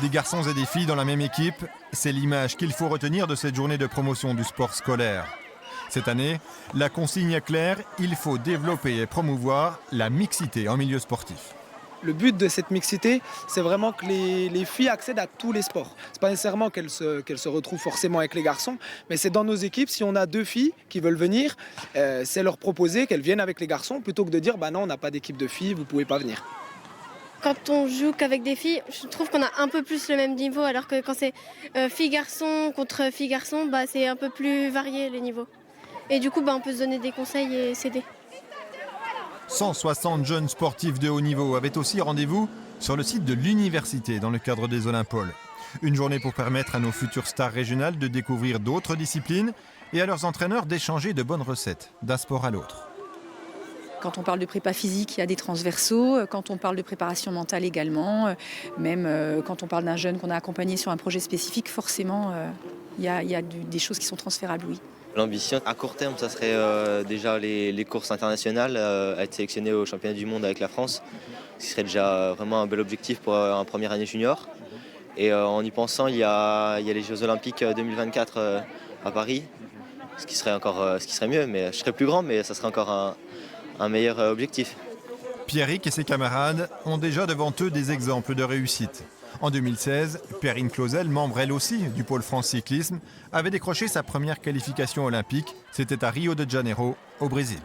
Des garçons et des filles dans la même équipe, c'est l'image qu'il faut retenir de cette journée de promotion du sport scolaire. Cette année, la consigne est claire, il faut développer et promouvoir la mixité en milieu sportif. Le but de cette mixité, c'est vraiment que les filles accèdent à tous les sports. Ce n'est pas nécessairement qu'elles se retrouvent forcément avec les garçons, mais c'est dans nos équipes, si on a 2 filles qui veulent venir, c'est leur proposer qu'elles viennent avec les garçons plutôt que de dire bah non, on n'a pas d'équipe de filles, vous ne pouvez pas venir. Quand on joue qu'avec des filles, je trouve qu'on a un peu plus le même niveau, alors que quand c'est filles-garçons contre filles-garçons, bah, c'est un peu plus varié les niveaux. Et du coup, bah, on peut se donner des conseils et s'aider. 160 jeunes sportifs de haut niveau avaient aussi rendez-vous sur le site de l'université dans le cadre des Olympoles. Une journée pour permettre à nos futures stars régionales de découvrir d'autres disciplines et à leurs entraîneurs d'échanger de bonnes recettes d'un sport à l'autre. Quand on parle de prépa physique, il y a des transversaux. Quand on parle de préparation mentale également, même quand on parle d'un jeune qu'on a accompagné sur un projet spécifique, forcément, il y a des choses qui sont transférables, oui. L'ambition à court terme, ça serait déjà les courses internationales, être sélectionné au championnat du monde avec la France, ce qui serait déjà vraiment un bel objectif pour un première année junior. Et en y pensant, il y a les Jeux Olympiques 2024 à Paris, ce qui serait mieux, mais je serais plus grand, mais ça serait encore un meilleur objectif. Pierrick et ses camarades ont déjà devant eux des exemples de réussite. En 2016, Perrine Clausel, membre elle aussi du pôle France Cyclisme, avait décroché sa première qualification olympique. C'était à Rio de Janeiro, au Brésil.